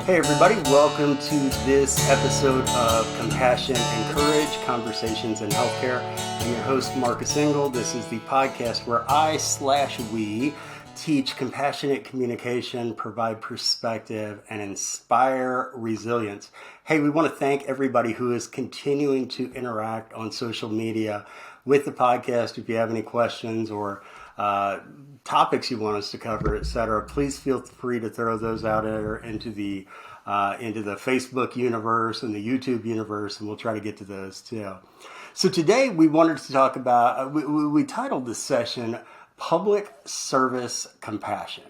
Hey everybody, welcome to this episode of Compassion and Courage, Conversations in Healthcare. I'm your host, Marcus Engel. This is the podcast where we teach compassionate communication, provide perspective, and inspire resilience. Hey, we want to thank everybody who is continuing to interact on social media with the podcast. If you have any questions or topics you want us to cover, etc., please feel free to throw those out there into the Facebook universe and the YouTube universe, and we'll try to get to those too. So today we wanted to talk about, we titled this session, Public Service Compassion.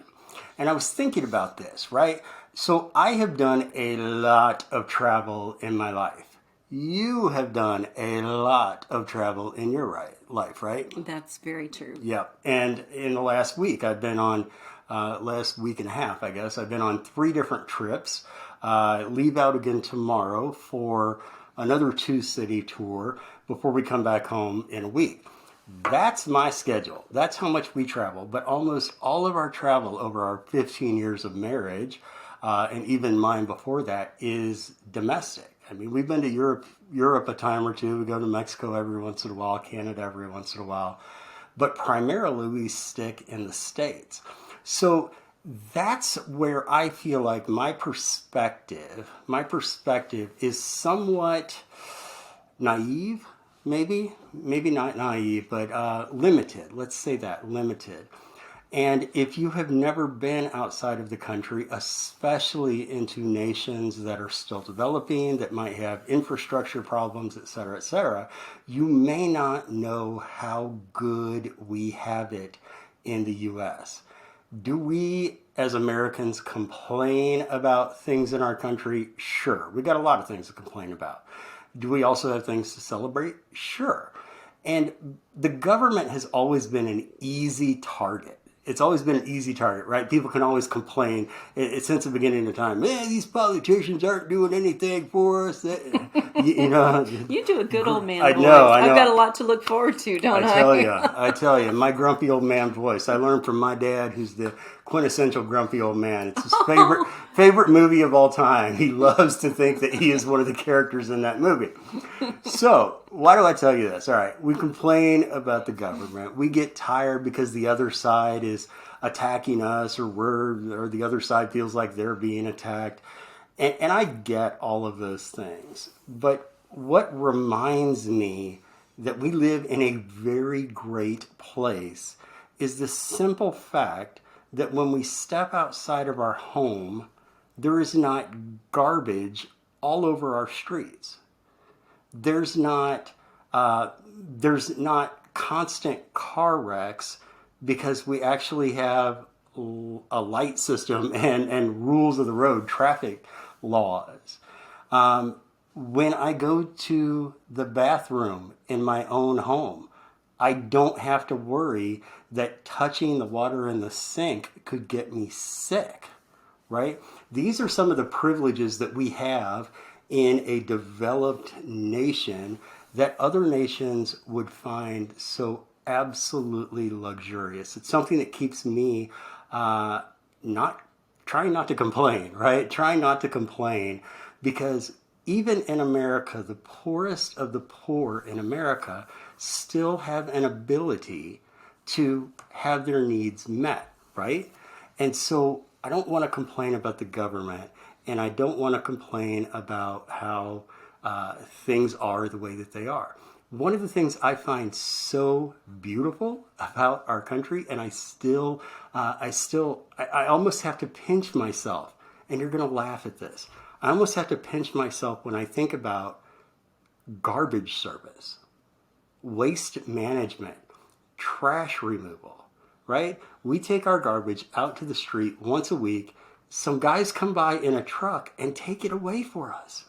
And I was thinking about this, right? So I have done a lot of travel in my life. You have done a lot of travel in your life, right? That's very true. Yeah. And in the last week, I've been on, last week and a half, I guess, I've been on 3 different trips. Leave out again tomorrow for another 2-city tour before we come back home in a week. That's my schedule. That's how much we travel. But almost all of our travel over our 15 years of marriage, and even mine before that, is domestic. I mean, we've been to Europe a time or two. We go to Mexico every once in a while, Canada every once in a while. But primarily we stick in the States. So that's where I feel like my perspective is somewhat naive, maybe not naive, but limited. Let's say that, limited. And if you have never been outside of the country, especially into nations that are still developing, that might have infrastructure problems, et cetera, you may not know how good we have it in the U.S. Do we, as Americans, complain about things in our country? Sure. We got a lot of things to complain about. Do we also have things to celebrate? Sure. And the government has always been an easy target. It's always been an easy target, right? People can always complain since the beginning of time. Man, these politicians aren't doing anything for us. You know, you do a good old man voice. I know. I've got a lot to look forward to, don't I? I tell you, my grumpy old man voice. I learned from my dad, who's the quintessential grumpy old man. It's his favorite movie of all time. He loves to think that he is one of the characters in that movie. So, why do I tell you this? All right, we complain about the government. We get tired because the other side is attacking us, or the other side feels like they're being attacked. And I get all of those things. But what reminds me that we live in a very great place is the simple fact that when we step outside of our home, there is not garbage all over our streets. There's not constant car wrecks because we actually have a light system and rules of the road, traffic laws. When I go to the bathroom in my own home, I don't have to worry that touching the water in the sink could get me sick, right? These are some of the privileges that we have in a developed nation that other nations would find so absolutely luxurious. It's something that keeps me trying not to complain, right? Trying not to complain, because even in America, the poorest of the poor in America still have an ability to have their needs met, right? And so I don't want to complain about the government, and I don't want to complain about how things are the way that they are. One of the things I find so beautiful about our country, and I almost have to pinch myself, and you're going to laugh at this. I almost have to pinch myself when I think about garbage service, waste management, trash removal, right? We take our garbage out to the street once a week. Some guys come by in a truck and take it away for us.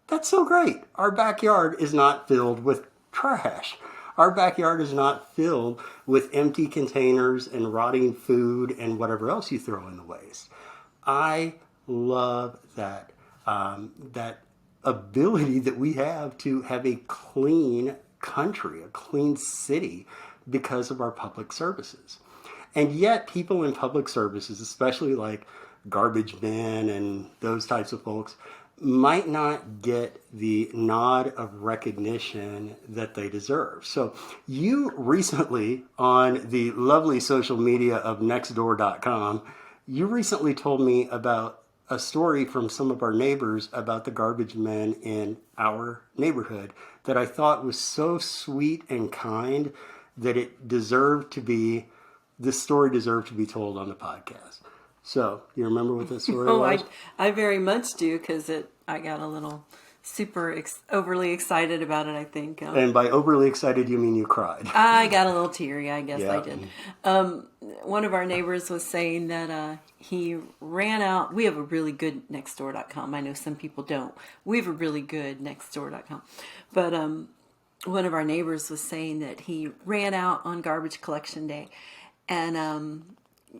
That's so great. Our backyard is not filled with trash. Our backyard is not filled with empty containers and rotting food and whatever else you throw in the waste. I love that ability that we have to have a clean country, a clean city, because of our public services. And yet people in public services, especially like garbage men and those types of folks might not get the nod of recognition that they deserve. So you recently, on the lovely social media of nextdoor.com, you recently told me about a story from some of our neighbors about the garbage men in our neighborhood that I thought was so sweet and kind that this story deserved to be told on the podcast. So, you remember what this story was? I very much do, because I got a little overly excited about it, I think. And by overly excited, you mean you cried. I got a little teary, I guess. Yeah. I did. One of our neighbors was saying that he ran out. We have a really good nextdoor.com. I know some people don't. We have a really good nextdoor.com. But one of our neighbors was saying that he ran out on garbage collection day and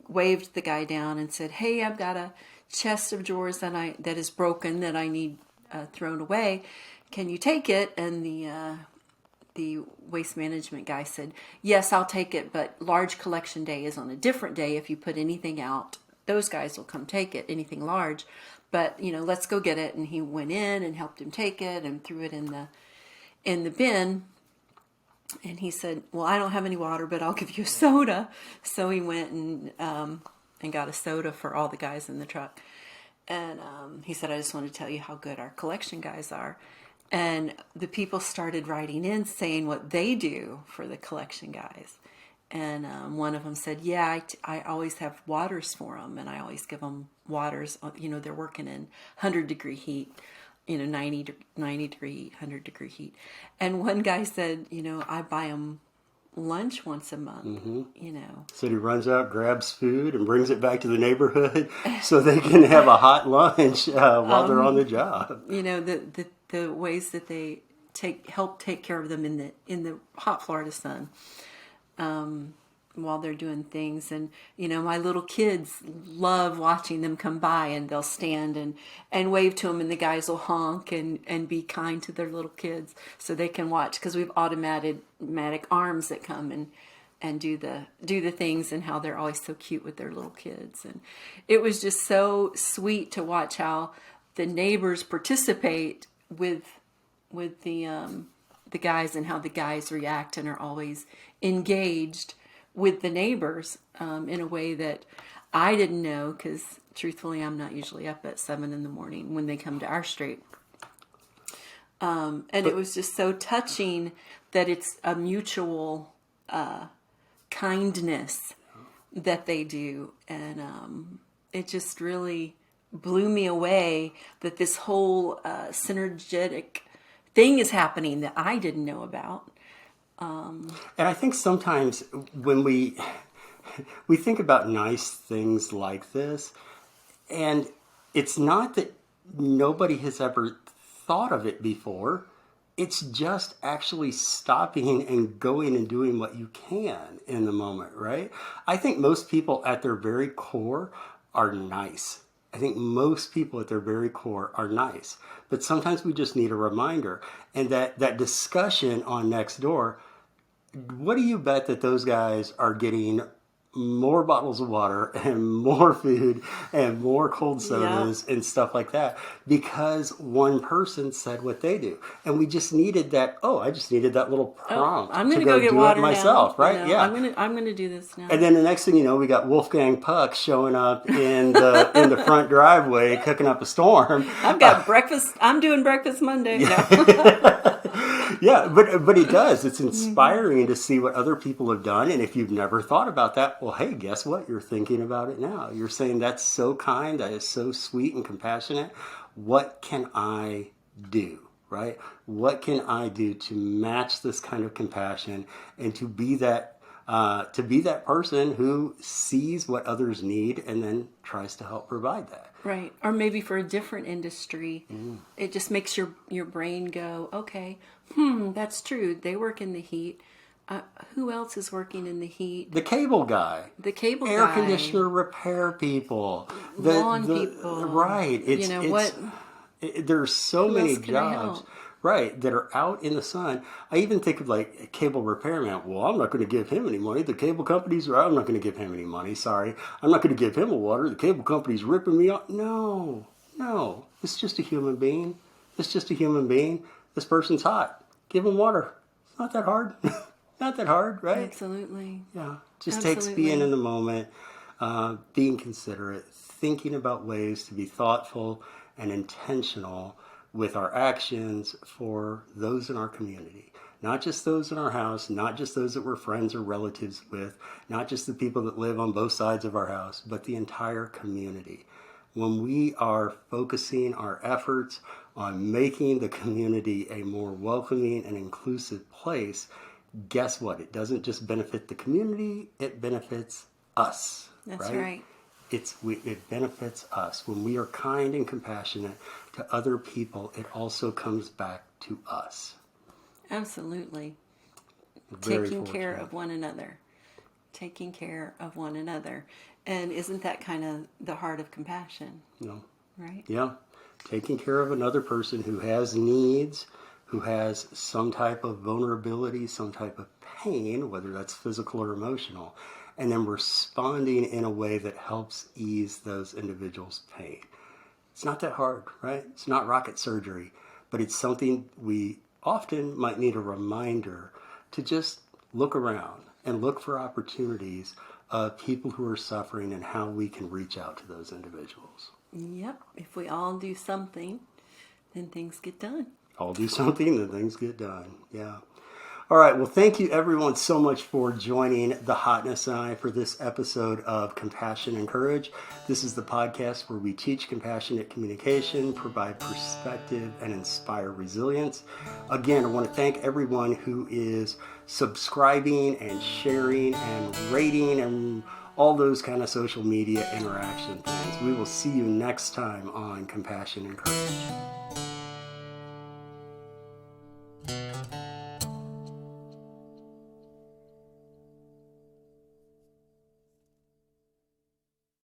waved the guy down and said, "Hey, I've got a chest of drawers that is broken that I need thrown away. Can you take it?" And the waste management guy said, "Yes, I'll take it, but large collection day is on a different day. If you put anything out, those guys will come take it, anything large. But, let's go get it." And he went in and helped him take it and threw it in the bin. And he said, "Well, I don't have any water, but I'll give you a soda." So he went and got a soda for all the guys in the truck. And he said, "I just want to tell you how good our collection guys are." And the people started writing in saying what they do for the collection guys. And one of them said, "Yeah, I always have waters for them, and I always give them waters. They're working in 100-degree heat. 90 degree, 100-degree heat." And one guy said, "I buy them lunch once a month." So he runs out, grabs food, and brings it back to the neighborhood so they can have a hot lunch while they're on the job. The ways that they help take care of them in the hot Florida sun. While they're doing things. And my little kids love watching them come by, and they'll stand and wave to them, and the guys will honk and be kind to their little kids so they can watch, because we've automatic arms that come and do the things, and how they're always so cute with their little kids. And it was just so sweet to watch how the neighbors participate with the guys, and how the guys react and are always engaged with the neighbors in a way that I didn't know, because truthfully, I'm not usually up at 7 a.m. when they come to our street. It was just so touching that it's a mutual kindness that they do. And it just really blew me away that this whole synergetic thing is happening that I didn't know about. And I think sometimes when we think about nice things like this, and it's not that nobody has ever thought of it before, it's just actually stopping and going and doing what you can in the moment, right? I think most people at their very core are nice. I think most people at their very core are nice. But sometimes we just need a reminder. And that discussion on Nextdoor, what do you bet that those guys are getting more bottles of water and more food and more cold sodas and stuff like that because one person said what they do? And we just needed that. I just needed that little prompt. I'm going to go get water myself, now. right? Yeah. I'm going to do this now. And then the next thing you know, we got Wolfgang Puck showing up in the front driveway, cooking up a storm. I've got breakfast. I'm doing breakfast Monday. Yeah, but it does. It's inspiring to see what other people have done. And if you've never thought about that, well, hey, guess what? You're thinking about it now. You're saying that's so kind. That is so sweet and compassionate. What can I do? Right? What can I do to match this kind of compassion and to be that person who sees what others need and then tries to help provide that? Right. Or maybe for a different industry, it just makes your brain go, okay, that's true. They work in the heat. Who else is working in the heat? The cable guy. The cable Air guy. conditioner repair people. Lawn people. Right. There's so Who many else could I jobs. help? right, that are out in the sun. I even think of like a cable repairman. Well, I'm not going to give him any money. The cable companies are, I'm not going to give him any money. Sorry. I'm not going to give him a water. The cable company's ripping me off. No, no. It's just a human being. It's just a human being. This person's hot. Give him water. It's not that hard. Not that hard, right? Absolutely. Yeah. Just takes being in the moment, being considerate, thinking about ways to be thoughtful and intentional with our actions for those in our community. Not just those in our house, not just those that we're friends or relatives with, not just the people that live on both sides of our house, but the entire community. When we are focusing our efforts on making the community a more welcoming and inclusive place, guess what? It doesn't just benefit the community, it benefits us. That's right. It benefits us. When we are kind and compassionate to other people, it also comes back to us. Absolutely. Very Taking care fortunate. of one another. Taking care of one another. And isn't that kind of the heart of compassion? No. Right? Yeah. Taking care of another person who has needs, who has some type of vulnerability, some type of pain, whether that's physical or emotional, and then responding in a way that helps ease those individuals' pain. It's not that hard, right? It's not rocket surgery, but it's something we often might need a reminder to just look around and look for opportunities of people who are suffering and how we can reach out to those individuals. Yep. If we all do something, then things get done. All do something, then things get done. Yeah. All right. Well, thank you everyone so much for joining The Hotness and I for this episode of Compassion and Courage. This is the podcast where we teach compassionate communication, provide perspective, and inspire resilience. Again, I want to thank everyone who is subscribing and sharing and rating and all those kind of social media interaction things. We will see you next time on Compassion and Courage.